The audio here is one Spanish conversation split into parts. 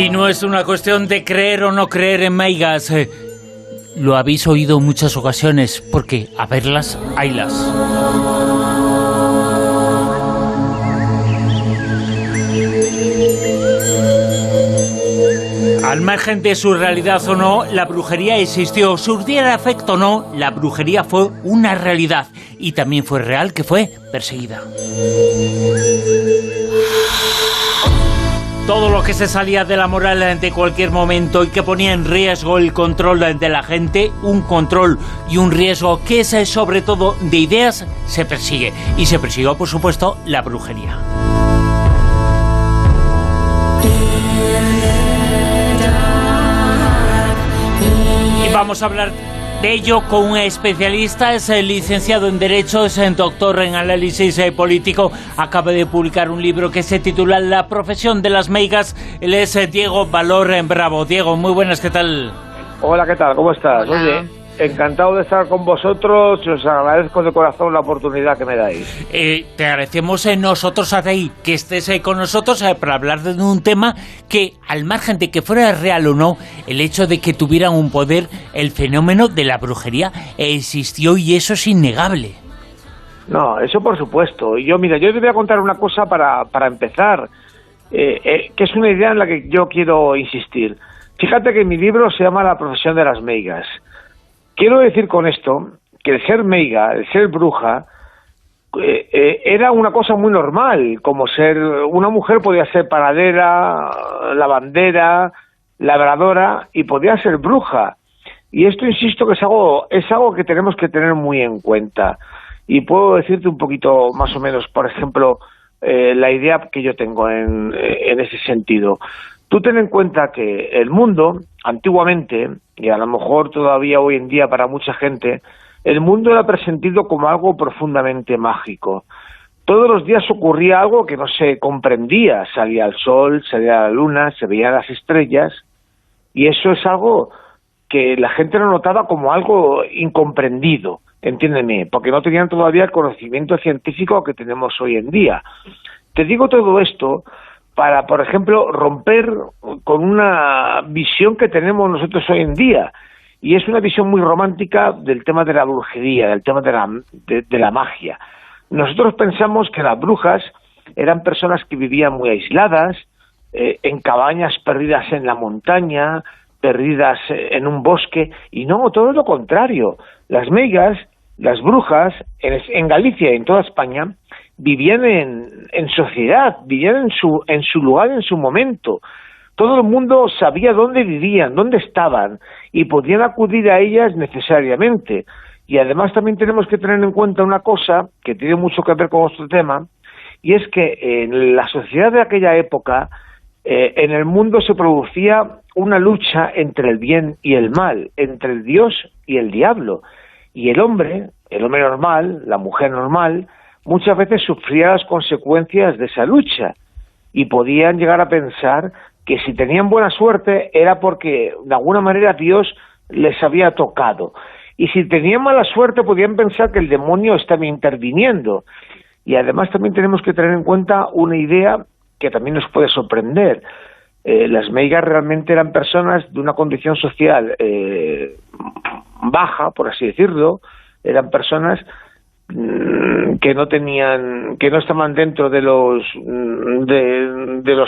Y no es una cuestión de creer o no creer en meigas. Lo habéis oído en muchas ocasiones, porque a verlas, haylas. Al margen de su realidad o no, la brujería existió. Surtiera efecto o no, la brujería fue una realidad. Y también fue real que fue perseguida. Todo lo que se salía de la moral de cualquier momento y que ponía en riesgo el control de la gente, un control y un riesgo que es sobre todo de ideas, se persigue. Y se persiguió, por supuesto, la brujería. Y vamos a hablar de ello con un especialista, es el licenciado en Derecho, es el doctor en análisis político, acaba de publicar un libro que se titula La profesión de las meigas. Él es Diego Valor en Bravo. Diego, muy buenas, ¿qué tal? Hola, ¿qué tal? ¿Cómo estás? Hola. Oye, encantado de estar con vosotros y os agradezco de corazón la oportunidad que me dais. Te agradecemos nosotros a ti que estés con nosotros para hablar de un tema que, al margen de que fuera real o no, el hecho de que tuvieran un poder, el fenómeno de la brujería existió y eso es innegable. No, eso por supuesto. Yo te voy a contar una cosa para empezar, que es una idea en la que yo quiero insistir. Fíjate que mi libro se llama La profesión de las meigas. Quiero decir con esto que el ser meiga, el ser bruja, era una cosa muy normal, como ser una mujer podía ser panadera, lavandera, labradora y podía ser bruja. Y esto, insisto, que es algo que tenemos que tener muy en cuenta. Y puedo decirte un poquito más o menos, por ejemplo, la idea que yo tengo en ese sentido. Tú ten en cuenta que el mundo, antiguamente, y a lo mejor todavía hoy en día para mucha gente, el mundo era presentido como algo profundamente mágico. Todos los días ocurría algo que no se comprendía. Salía el sol, salía la luna, se veían las estrellas, y eso es algo que la gente lo notaba como algo incomprendido, entiéndeme, porque no tenían todavía el conocimiento científico que tenemos hoy en día. Te digo todo esto para, por ejemplo, romper con una visión que tenemos nosotros hoy en día, y es una visión muy romántica del tema de la brujería, del tema de la magia. Nosotros pensamos que las brujas eran personas que vivían muy aisladas, en cabañas perdidas en la montaña, perdidas en un bosque, y no, todo lo contrario. Las meigas, las brujas, en Galicia y en toda España, vivían en sociedad, vivían en su lugar, en su momento. Todo el mundo sabía dónde vivían, dónde estaban, y podían acudir a ellas necesariamente. Y además también tenemos que tener en cuenta una cosa que tiene mucho que ver con nuestro tema, y es que en la sociedad de aquella época, en el mundo se producía una lucha entre el bien y el mal, entre el Dios y el diablo. Y el hombre normal, la mujer normal, muchas veces sufría las consecuencias de esa lucha, y podían llegar a pensar que si tenían buena suerte era porque de alguna manera Dios les había tocado, y si tenían mala suerte podían pensar que el demonio estaba interviniendo. Y además también tenemos que tener en cuenta una idea que también nos puede sorprender. Las meigas realmente eran personas de una condición social baja, por así decirlo. Eran personas que no estaban dentro de los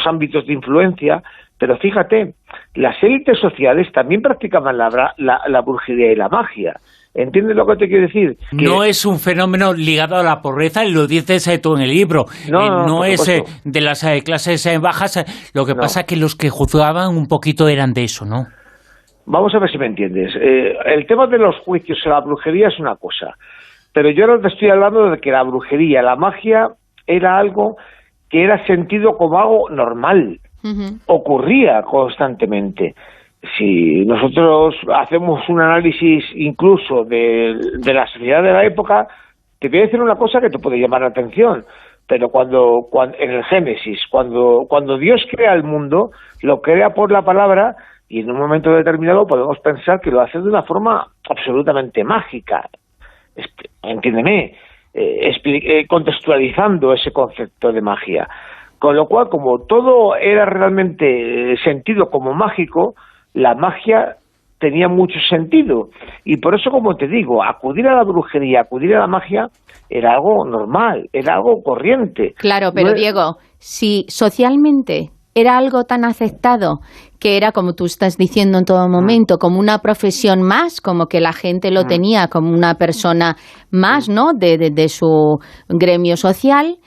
ámbitos de influencia, pero fíjate, las élites sociales también practicaban la brujería y la magia. ¿Entiendes lo que te quiero decir? Que no es un fenómeno ligado a la pobreza, y lo dices tú en el libro. No es de las clases bajas. Lo que pasa es que los que juzgaban un poquito eran de eso, ¿no? Vamos a ver si me entiendes. El tema de los juicios y la brujería es una cosa, pero yo ahora te estoy hablando de que la brujería, la magia, era algo que era sentido como algo normal. Ocurría constantemente. Si nosotros hacemos un análisis incluso de la sociedad de la época, te voy a decir una cosa que te puede llamar la atención, pero cuando en el Génesis, cuando Dios crea el mundo, lo crea por la palabra, y en un momento determinado podemos pensar que lo hace de una forma absolutamente mágica. Entiéndeme, contextualizando ese concepto de magia. Con lo cual, como todo era realmente sentido como mágico, la magia tenía mucho sentido. Y por eso, como te digo, acudir a la brujería, acudir a la magia, era algo normal, era algo corriente. Claro, pero Diego, si socialmente era algo tan aceptado, que era, como tú estás diciendo en todo momento, como una profesión más, como que la gente lo tenía como una persona más, ¿no?, de su gremio social.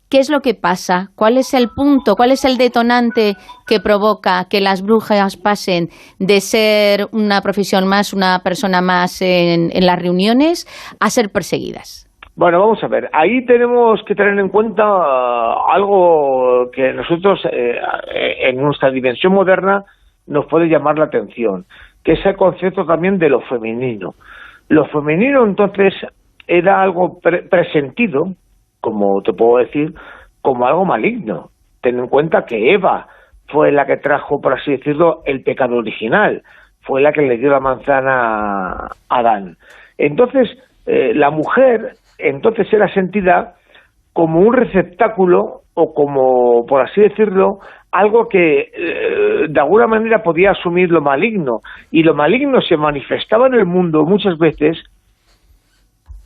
¿Qué es lo que pasa? ¿Cuál es el punto? ¿Cuál es el detonante que provoca que las brujas pasen de ser una profesión más, una persona más en las reuniones, a ser perseguidas? Bueno, vamos a ver, ahí tenemos que tener en cuenta algo que nosotros en nuestra dimensión moderna nos puede llamar la atención, que es el concepto también de lo femenino. Lo femenino entonces era algo presentido, como te puedo decir, como algo maligno. Ten en cuenta que Eva fue la que trajo, por así decirlo, el pecado original, fue la que le dio la manzana a Adán. Entonces, la mujer entonces era sentida como un receptáculo o como, por así decirlo, algo que de alguna manera podía asumir lo maligno, y lo maligno se manifestaba en el mundo muchas veces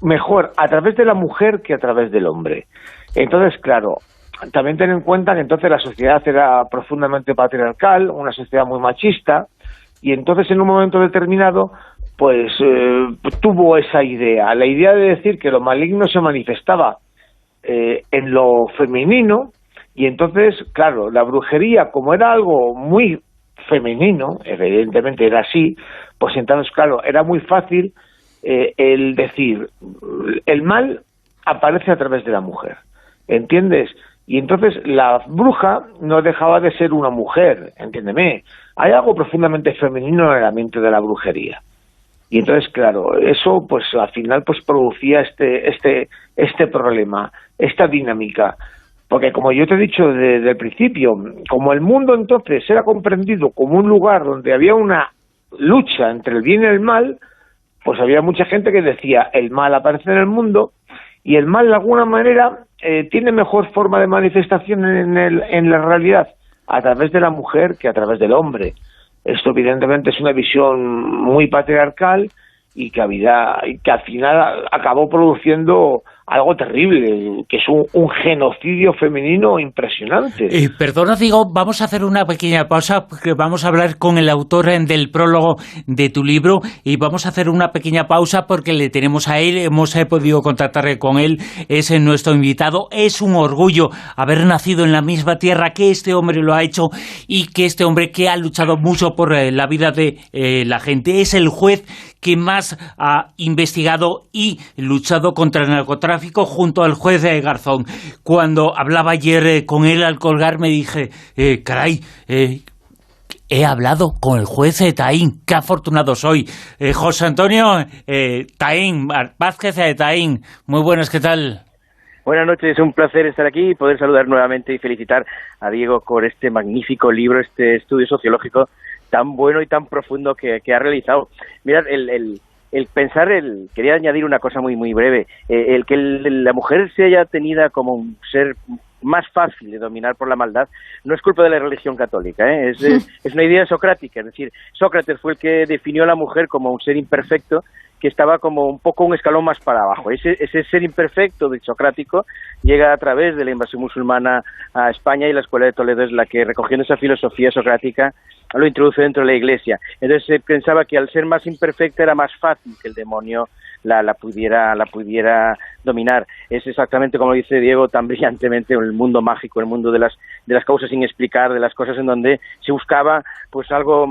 mejor a través de la mujer que a través del hombre. Entonces, claro, también ten en cuenta que entonces la sociedad era profundamente patriarcal, una sociedad muy machista, y entonces en un momento determinado pues tuvo esa idea, la idea de decir que lo maligno se manifestaba en lo femenino, y entonces, claro, la brujería, como era algo muy femenino, evidentemente era así, pues entonces, claro, era muy fácil el decir, el mal aparece a través de la mujer, ¿entiendes? Y entonces la bruja no dejaba de ser una mujer, entiéndeme, hay algo profundamente femenino en el ambiente de la brujería. Y entonces, claro, eso pues al final pues producía este problema, esta dinámica. Porque como yo te he dicho desde el principio, como el mundo entonces era comprendido como un lugar donde había una lucha entre el bien y el mal, pues había mucha gente que decía, el mal aparece en el mundo, y el mal de alguna manera tiene mejor forma de manifestación en la realidad a través de la mujer que a través del hombre. Esto evidentemente es una visión muy patriarcal y que al final acabó produciendo algo terrible, que es un genocidio femenino impresionante. Perdona, digo, vamos a hacer una pequeña pausa, porque vamos a hablar con el autor del prólogo de tu libro, y vamos a hacer una pequeña pausa porque le tenemos a él, hemos podido contactar con él, es nuestro invitado. Es un orgullo haber nacido en la misma tierra que este hombre lo ha hecho, y que este hombre, que ha luchado mucho por la vida de la gente, es el juez que más ha investigado y luchado contra el narcotráfico junto al juez Garzón. Cuando hablaba ayer con él al colgar, me dije, caray, he hablado con el juez Taín, qué afortunado soy. José Antonio Taín, Vázquez Taín, muy buenas, ¿qué tal? Buenas noches, es un placer estar aquí y poder saludar nuevamente y felicitar a Diego por este magnífico libro, este estudio sociológico tan bueno y tan profundo que ha realizado. Mirad, el pensar, quería añadir una cosa muy muy breve, el que la mujer se haya tenida como un ser más fácil de dominar por la maldad, no es culpa de la religión católica, es una idea socrática, es decir, Sócrates fue el que definió a la mujer como un ser imperfecto que estaba como un poco un escalón más para abajo. Ese ser imperfecto de socrático llega a través de la invasión musulmana a España, y la Escuela de Toledo es la que, recogiendo esa filosofía socrática, lo introduce dentro de la Iglesia. Entonces se pensaba que al ser más imperfecta era más fácil que el demonio la pudiera dominar. Es exactamente como dice Diego tan brillantemente, el mundo mágico, el mundo de las causas sin explicar, de las cosas en donde se buscaba pues algo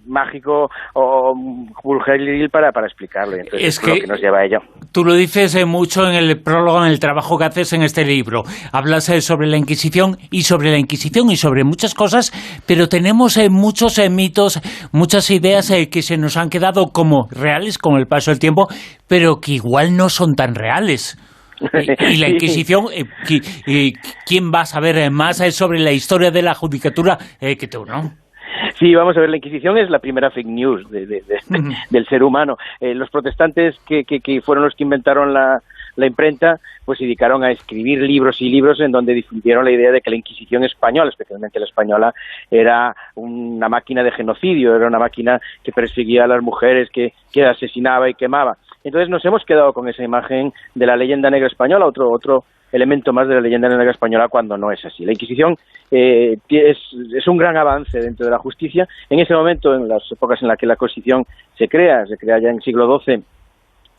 mágico o brujeril para explicarlo. Entonces es lo que nos lleva a ello. Tú lo dices mucho en el prólogo, en el trabajo que haces en este libro. Hablas sobre la Inquisición y sobre muchas cosas, pero tenemos muchos mitos, muchas ideas que se nos han quedado como reales con el paso del tiempo, pero que igual no son tan reales. Y la Inquisición, ¿quién va a saber más sobre la historia de la judicatura que tú, no? Sí, vamos a ver, la Inquisición es la primera fake news del ser humano. Los protestantes que fueron los que inventaron la imprenta, pues se dedicaron a escribir libros y libros en donde difundieron la idea de que la Inquisición española, especialmente la española, era una máquina de genocidio, era una máquina que perseguía a las mujeres, que asesinaba y quemaba. Entonces nos hemos quedado con esa imagen de la leyenda negra española, otro elemento más de la leyenda negra española, cuando no es así. La Inquisición es un gran avance dentro de la justicia. En ese momento, en las épocas en las que la Constitución se crea ya en el siglo XII,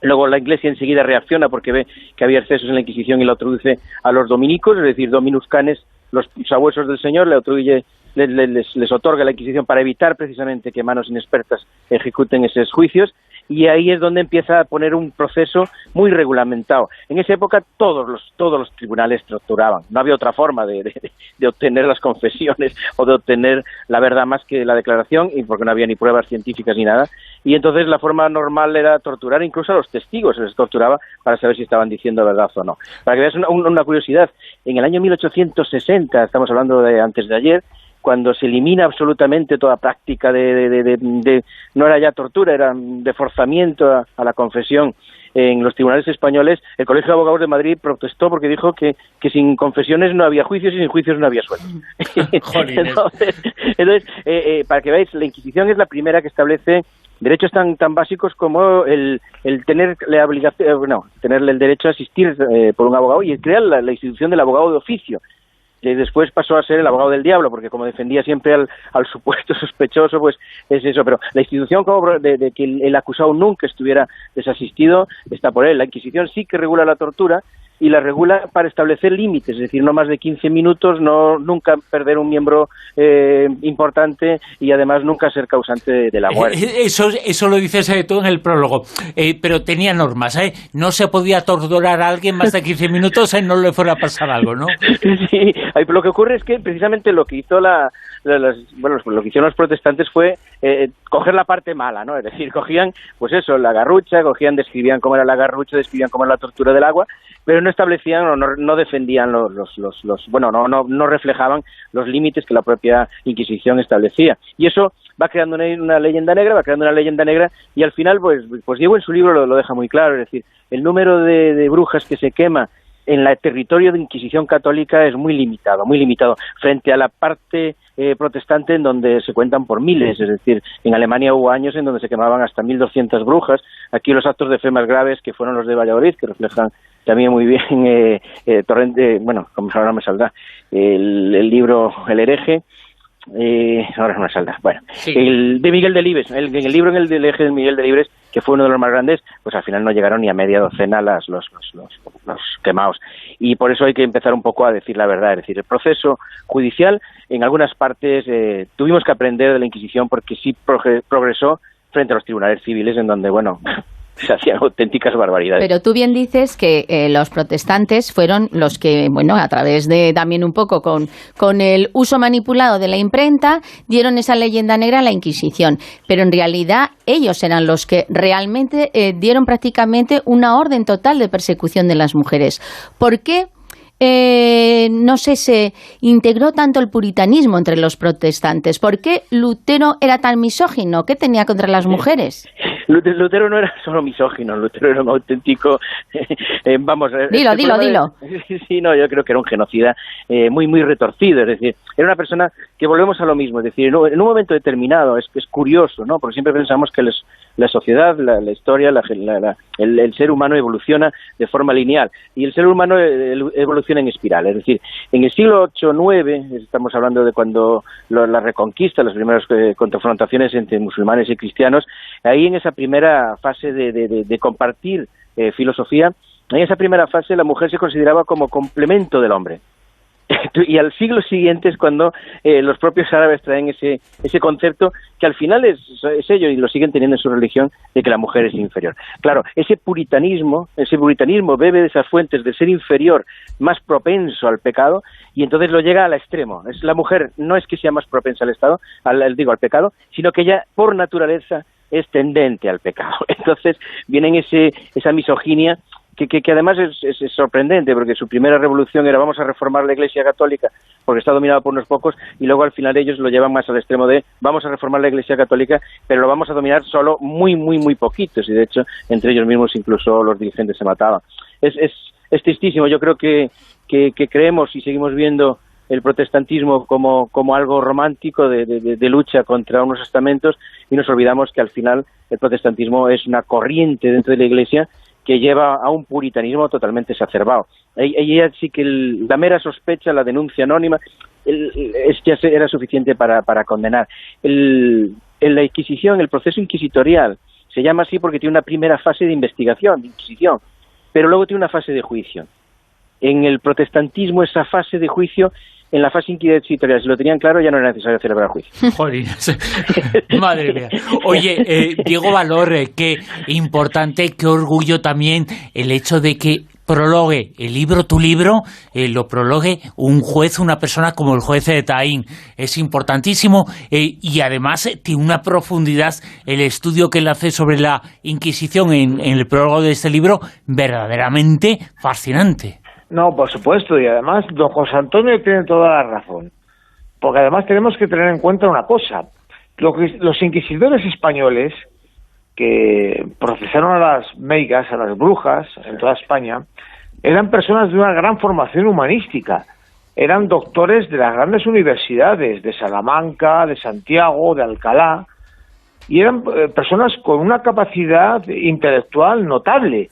luego la Iglesia enseguida reacciona porque ve que había excesos en la Inquisición y la introduce a los dominicos, es decir, Dominus Canes, los sabuesos del Señor, les otorga la Inquisición para evitar precisamente que manos inexpertas ejecuten esos juicios, y ahí es donde empieza a poner un proceso muy regulamentado. En esa época todos los tribunales torturaban, no había otra forma de obtener las confesiones o de obtener la verdad más que la declaración, y porque no había ni pruebas científicas ni nada, y entonces la forma normal era torturar incluso a los testigos, se les torturaba para saber si estaban diciendo verdad o no. Para que veas una curiosidad, en el año 1860, estamos hablando de antes de ayer, cuando se elimina absolutamente toda práctica no era ya tortura, era de forzamiento a la confesión en los tribunales españoles, el Colegio de Abogados de Madrid protestó porque dijo que sin confesiones no había juicios y sin juicios no había sueldos. entonces para que veáis, la Inquisición es la primera que establece derechos tan básicos como el tener la obligación, tener el derecho a asistir por un abogado, y crear la institución del abogado de oficio, que después pasó a ser el abogado del diablo, porque como defendía siempre al supuesto sospechoso, pues es eso. Pero la institución como de que el acusado nunca estuviera desasistido está por él. La Inquisición sí que regula la tortura, y la regula para establecer límites, es decir, no más de 15 minutos, nunca perder un miembro importante, y además nunca ser causante de la muerte. Eso lo dices tú en el prólogo, pero tenía normas, no se podía torturar a alguien más de 15 minutos no le fuera a pasar algo, ¿no? Sí, lo que ocurre es que precisamente lo que hizo lo que hicieron los protestantes fue coger la parte mala, ¿no? Es decir, cogían, pues eso, la garrucha, describían cómo era la garrucha, describían cómo era la tortura del agua, pero no establecían o no defendían no reflejaban los límites que la propia Inquisición establecía. Y eso va creando una leyenda negra, y al final, pues Diego en su libro lo deja muy claro, es decir, el número de brujas que se quema en el territorio de Inquisición católica es muy limitado, frente a la parte protestante, en donde se cuentan por miles. Es decir, en Alemania hubo años en donde se quemaban hasta 1.200 brujas. Aquí los actos de fe más graves, que fueron los de Valladolid, que reflejan también muy bien Torrente, como ahora me saldrá, el libro El hereje, ahora no me saldrá, sí. El de Miguel Delibes, el libro en el hereje de Miguel Delibes, que fue uno de los más grandes, pues al final no llegaron ni a media docena los quemados. Y por eso hay que empezar un poco a decir la verdad, es decir, el proceso judicial en algunas partes tuvimos que aprender de la Inquisición, porque sí progresó frente a los tribunales civiles, en donde, se hacían auténticas barbaridades. Pero tú bien dices que los protestantes fueron los que, a través de también un poco con el uso manipulado de la imprenta, dieron esa leyenda negra a la Inquisición. Pero en realidad ellos eran los que realmente dieron prácticamente una orden total de persecución de las mujeres. ¿Por qué? Se integró tanto el puritanismo entre los protestantes. ¿Por qué Lutero era tan misógino? ¿Qué tenía contra las mujeres? Lutero no era solo misógino, Lutero era un auténtico... Dilo. Sí, yo creo que era un genocida muy, muy retorcido. Es decir, era una persona que volvemos a lo mismo. Es decir, en un momento determinado, es curioso, ¿no? Porque siempre pensamos que la sociedad, la historia, el ser humano evoluciona de forma lineal, y el ser humano evoluciona en espiral. Es decir, en el siglo VIII, IX, estamos hablando de cuando la reconquista, las primeras confrontaciones entre musulmanes y cristianos, ahí en esa primera fase de compartir filosofía, en esa primera fase la mujer se consideraba como complemento del hombre. Y al siglo siguiente es cuando los propios árabes traen ese concepto, que al final es ello, y lo siguen teniendo en su religión, de que la mujer es inferior. Claro, ese puritanismo bebe de esas fuentes de ser inferior, más propenso al pecado, y entonces lo llega al extremo. La mujer no es que sea más propensa al pecado, sino que ella por naturaleza es tendente al pecado. Entonces vienen esa misoginia que además es sorprendente, porque su primera revolución era: vamos a reformar la Iglesia Católica porque está dominada por unos pocos, y luego al final ellos lo llevan más al extremo de: vamos a reformar la Iglesia Católica, pero lo vamos a dominar solo muy, muy, muy poquitos, y de hecho entre ellos mismos incluso los dirigentes se mataban. es tristísimo. Yo creo que creemos y seguimos viendo el protestantismo como algo romántico de lucha contra unos estamentos, y nos olvidamos que al final el protestantismo es una corriente dentro de la Iglesia que lleva a un puritanismo totalmente exacerbado. Ella sí que la mera sospecha, la denuncia anónima, ya era suficiente para condenar. En la Inquisición, el proceso inquisitorial, se llama así porque tiene una primera fase de investigación, de inquisición, pero luego tiene una fase de juicio. En el protestantismo, esa fase de juicio, en la fase inquisitorial, si lo tenían claro, ya no era necesario celebrar juicio. Joder, madre mía. Oye, Diego Valor, qué importante, qué orgullo también el hecho de que prologue el libro, tu libro, lo prologue un juez, una persona como el juez de Taín. Es importantísimo y además tiene una profundidad el estudio que él hace sobre la Inquisición en el prólogo de este libro verdaderamente fascinante. No, por supuesto, y además don José Antonio tiene toda la razón, porque además tenemos que tener en cuenta una cosa. Los inquisidores españoles que procesaron a las meigas, a las brujas en toda España, eran personas de una gran formación humanística, eran doctores de las grandes universidades de Salamanca, de Santiago, de Alcalá, y eran personas con una capacidad intelectual notable.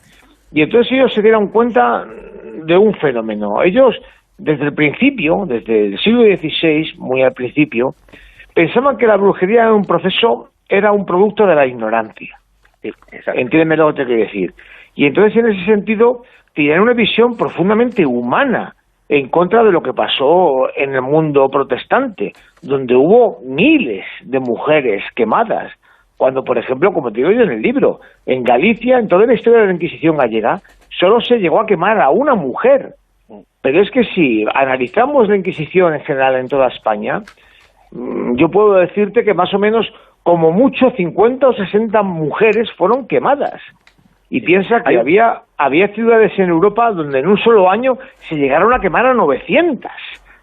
Y entonces ellos se dieron cuenta de un fenómeno. Ellos, desde el principio, desde el siglo XVI, muy al principio, pensaban que la brujería era un producto de la ignorancia. Sí, entiéndeme lo que te quiero decir. Y entonces, en ese sentido, tenían una visión profundamente humana en contra de lo que pasó en el mundo protestante, donde hubo miles de mujeres quemadas. Cuando, por ejemplo, como te digo yo en el libro, en Galicia, en toda la historia de la Inquisición gallega, solo se llegó a quemar a una mujer. Pero es que si analizamos la Inquisición en general en toda España, yo puedo decirte que más o menos, como mucho, 50 o 60 mujeres fueron quemadas. Y piensa que había ciudades en Europa donde en un solo año se llegaron a quemar a 900,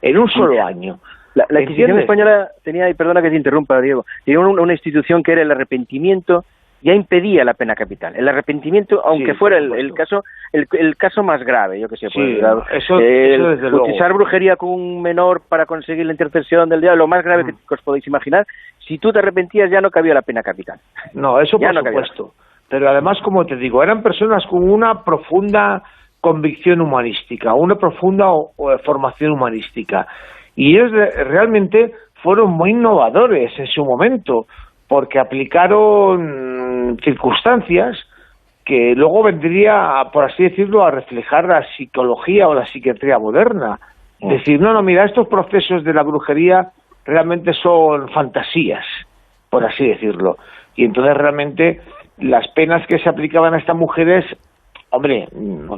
en un solo año. La Inquisición española tenía, y perdona que te interrumpa, Diego, tenía una institución que era el arrepentimiento, ya impedía la pena capital. El arrepentimiento, aunque fuera el caso más grave, yo que sé, eso utilizar brujería con un menor para conseguir la intercesión del diablo, lo más grave que os podéis imaginar, si tú te arrepentías ya no cabía la pena capital. No, eso por supuesto. Pero además, como te digo, eran personas con una profunda convicción humanística, una profunda formación humanística. Y ellos realmente fueron muy innovadores en su momento, porque aplicaron circunstancias que luego vendría, por así decirlo, a reflejar la psicología o la psiquiatría moderna. Decir, no, mira, estos procesos de la brujería realmente son fantasías, por así decirlo. Y entonces realmente las penas que se aplicaban a estas mujeres, hombre,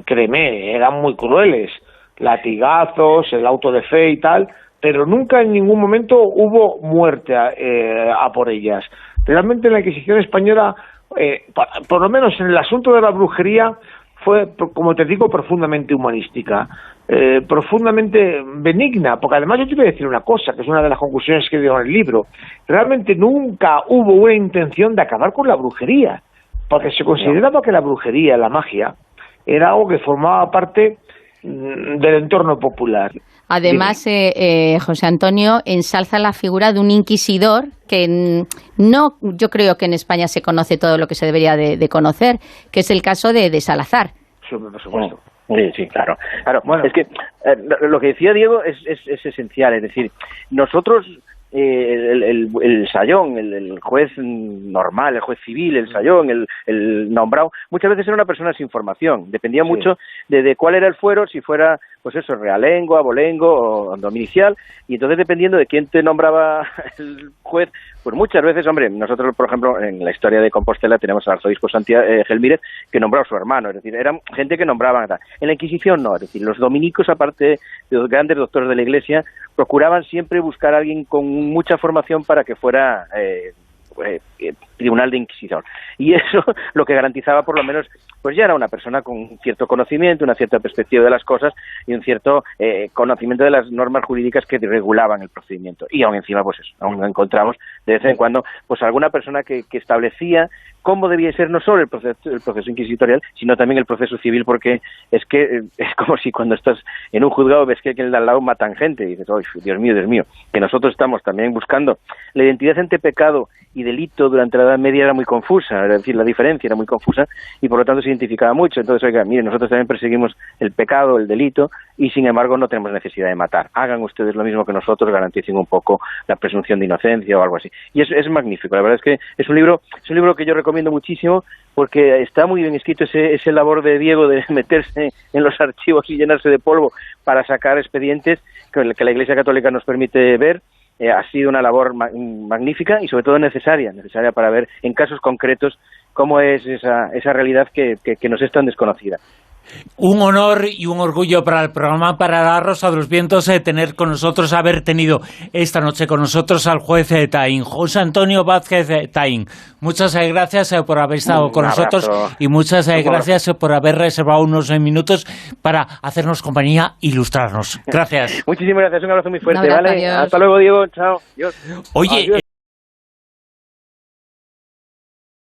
créeme, eran muy crueles. Latigazos, el auto de fe y tal, pero nunca en ningún momento hubo muerte a por ellas. Realmente la Inquisición española, por lo menos en el asunto de la brujería, fue, como te digo, profundamente humanística, profundamente benigna, porque además yo te voy a decir una cosa, que es una de las conclusiones que dio en el libro. Realmente nunca hubo una intención de acabar con la brujería, porque se consideraba que la brujería, la magia, era algo que formaba parte del entorno popular. Además, José Antonio ensalza la figura de un inquisidor que no, yo creo que en España se conoce todo lo que se debería de conocer, que es el caso de Salazar. Sí, por supuesto. Sí, claro. Bueno, es que lo que decía Diego es esencial, es decir, nosotros, el sayón, el juez normal, el juez civil, el sayón, el nombrado, muchas veces era una persona sin formación, dependía mucho de cuál era el fuero, si fuera, pues eso, realengo, abolengo o dominicial, y entonces dependiendo de quién te nombraba el juez, pues muchas veces, hombre, nosotros, por ejemplo, en la historia de Compostela tenemos al arzobispo Gelmírez, que nombró a su hermano, es decir, eran gente que nombraban. En la Inquisición no, es decir, los dominicos, aparte de los grandes doctores de la Iglesia, procuraban siempre buscar a alguien con mucha formación para que fuera tribunal de inquisidor. Y eso lo que garantizaba, por lo menos, pues ya era una persona con un cierto conocimiento, una cierta perspectiva de las cosas y un cierto conocimiento de las normas jurídicas que regulaban el procedimiento. Y aún encima, pues eso, aún encontramos de vez en cuando pues alguna persona que establecía cómo debía ser no solo el proceso inquisitorial, sino también el proceso civil, porque es que es como si cuando estás en un juzgado ves que el de al lado matan gente, y dices, ¡ay, Dios mío! Que nosotros estamos también buscando la identidad entre pecado y delito durante la Edad Media era muy confusa, es decir, la diferencia era muy confusa, y por lo tanto se identificaba mucho. Entonces, oiga, miren, nosotros también perseguimos el pecado, el delito, y sin embargo no tenemos necesidad de matar. Hagan ustedes lo mismo que nosotros, garanticen un poco la presunción de inocencia o algo así. Y es magnífico, la verdad es que es un libro que yo recomiendo muchísimo, porque está muy bien escrito ese labor de Diego de meterse en los archivos y llenarse de polvo para sacar expedientes que la Iglesia Católica nos permite ver. Ha sido una labor magnífica y sobre todo necesaria para ver en casos concretos cómo es esa realidad que nos es tan desconocida. Un honor y un orgullo para el programa, para la Rosa de los Vientos, tener con nosotros, haber tenido esta noche con nosotros al juez Taín, José Antonio Vázquez Taín. Muchas gracias por haber estado con nosotros y muchas gracias por haber reservado unos minutos para hacernos compañía e ilustrarnos. Gracias. Muchísimas gracias, un abrazo muy fuerte. Vale, hasta luego, Diego. Chao. Adiós. Oye, Adiós.